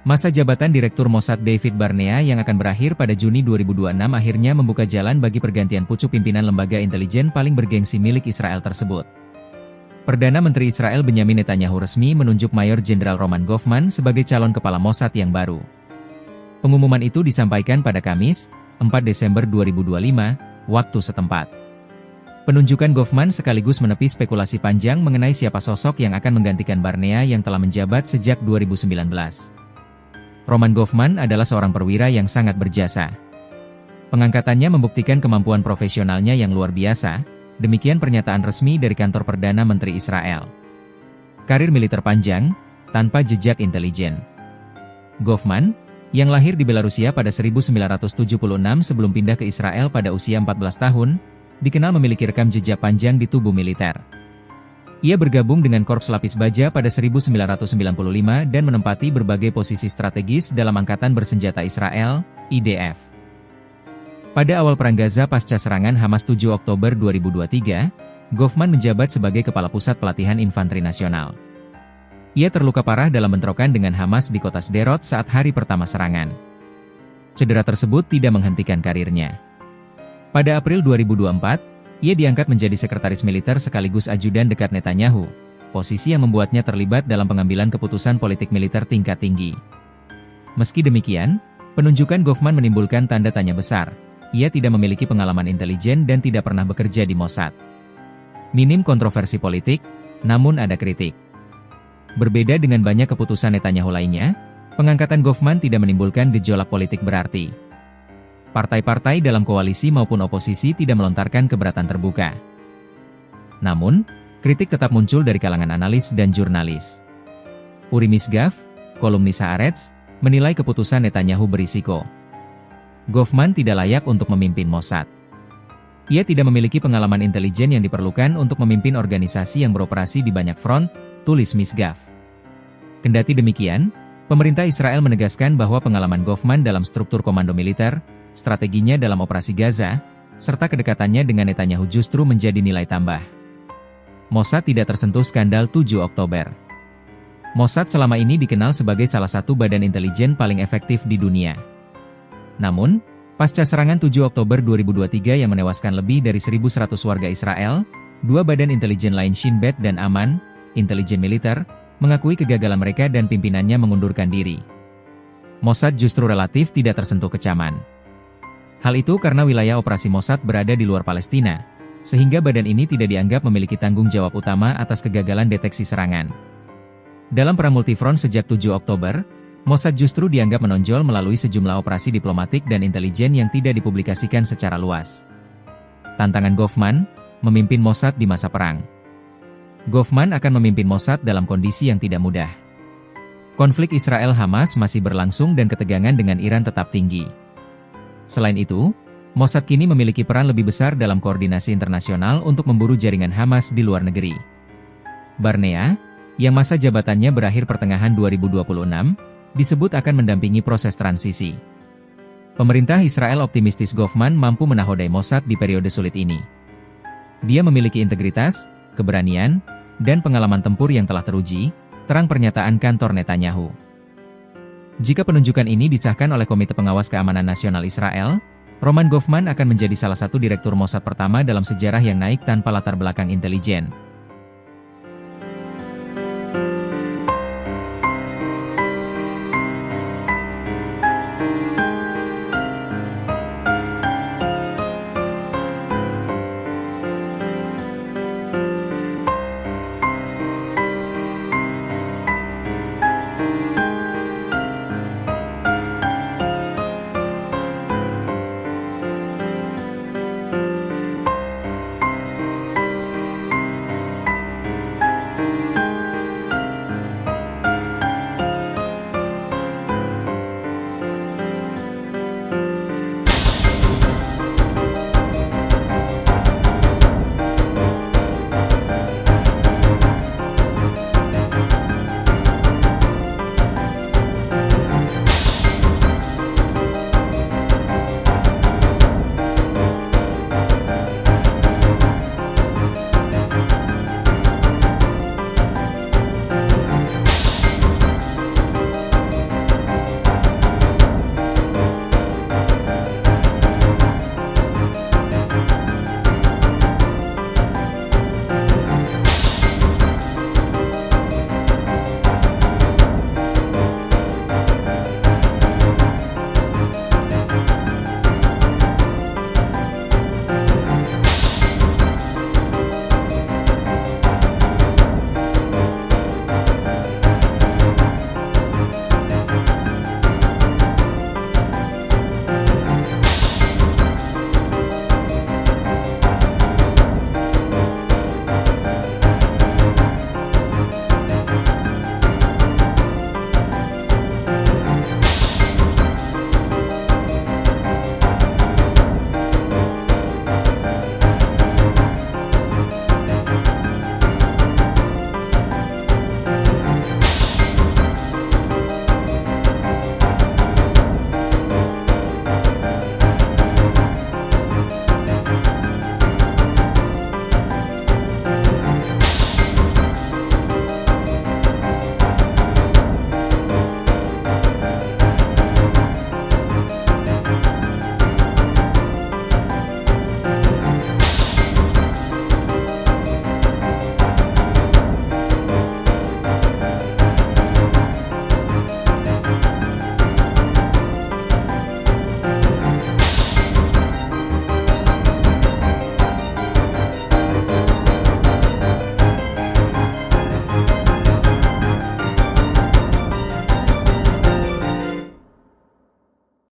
Masa jabatan Direktur Mossad David Barnea yang akan berakhir pada Juni 2026 akhirnya membuka jalan bagi pergantian pucuk pimpinan lembaga intelijen paling bergengsi milik Israel tersebut. Perdana Menteri Israel Benyamin Netanyahu resmi menunjuk Mayor Jenderal Roman Goffman sebagai calon kepala Mossad yang baru. Pengumuman itu disampaikan pada Kamis, 4 Desember 2025, waktu setempat. Penunjukan Goffman sekaligus menepi spekulasi panjang mengenai siapa sosok yang akan menggantikan Barnea yang telah menjabat sejak 2019. Roman Goffman adalah seorang perwira yang sangat berjasa. Pengangkatannya membuktikan kemampuan profesionalnya yang luar biasa, demikian pernyataan resmi dari kantor Perdana Menteri Israel. Karir militer panjang, tanpa jejak intelijen. Goffman, yang lahir di Belarusia pada 1976 sebelum pindah ke Israel pada usia 14 tahun, dikenal memiliki rekam jejak panjang di tubuh militer. Ia bergabung dengan Korps Lapis Baja pada 1995 dan menempati berbagai posisi strategis dalam Angkatan Bersenjata Israel, IDF. Pada awal Perang Gaza pasca serangan Hamas 7 Oktober 2023, Goffman menjabat sebagai Kepala Pusat Pelatihan Infanteri Nasional. Ia terluka parah dalam bentrokan dengan Hamas di kota Sderot saat hari pertama serangan. Cedera tersebut tidak menghentikan karirnya. Pada April 2024, ia diangkat menjadi sekretaris militer sekaligus ajudan dekat Netanyahu, posisi yang membuatnya terlibat dalam pengambilan keputusan politik militer tingkat tinggi. Meski demikian, penunjukan Goffman menimbulkan tanda tanya besar. Ia tidak memiliki pengalaman intelijen dan tidak pernah bekerja di Mossad. Minim kontroversi politik, namun ada kritik. Berbeda dengan banyak keputusan Netanyahu lainnya, pengangkatan Goffman tidak menimbulkan gejolak politik berarti. Partai-partai dalam koalisi maupun oposisi tidak melontarkan keberatan terbuka. Namun, kritik tetap muncul dari kalangan analis dan jurnalis. Uri Misgaf, kolumnis Haaretz, menilai keputusan Netanyahu berisiko. Goffman tidak layak untuk memimpin Mossad. Ia tidak memiliki pengalaman intelijen yang diperlukan untuk memimpin organisasi yang beroperasi di banyak front, tulis Misgaf. Kendati demikian, pemerintah Israel menegaskan bahwa pengalaman Goffman dalam struktur komando militer, strateginya dalam operasi Gaza, serta kedekatannya dengan Netanyahu justru menjadi nilai tambah. Mossad tidak tersentuh skandal 7 Oktober. Mossad selama ini dikenal sebagai salah satu badan intelijen paling efektif di dunia. Namun, pasca serangan 7 Oktober 2023 yang menewaskan lebih dari 1.100 warga Israel, dua badan intelijen lain Shin Bet dan Aman, intelijen militer, mengakui kegagalan mereka dan pimpinannya mengundurkan diri. Mossad justru relatif tidak tersentuh kecaman. Hal itu karena wilayah operasi Mossad berada di luar Palestina, sehingga badan ini tidak dianggap memiliki tanggung jawab utama atas kegagalan deteksi serangan. Dalam perang multifront sejak 7 Oktober, Mossad justru dianggap menonjol melalui sejumlah operasi diplomatik dan intelijen yang tidak dipublikasikan secara luas. Tantangan Goffman, memimpin Mossad di masa perang. Goffman akan memimpin Mossad dalam kondisi yang tidak mudah. Konflik Israel-Hamas masih berlangsung dan ketegangan dengan Iran tetap tinggi. Selain itu, Mossad kini memiliki peran lebih besar dalam koordinasi internasional untuk memburu jaringan Hamas di luar negeri. Barnea, yang masa jabatannya berakhir pertengahan 2026, disebut akan mendampingi proses transisi. Pemerintah Israel optimistis Goffman mampu menahodai Mossad di periode sulit ini. Dia memiliki integritas, keberanian, dan pengalaman tempur yang telah teruji, terang pernyataan kantor Netanyahu. Jika penunjukan ini disahkan oleh Komite Pengawas Keamanan Nasional Israel, Roman Goffman akan menjadi salah satu direktur Mossad pertama dalam sejarah yang naik tanpa latar belakang intelijen.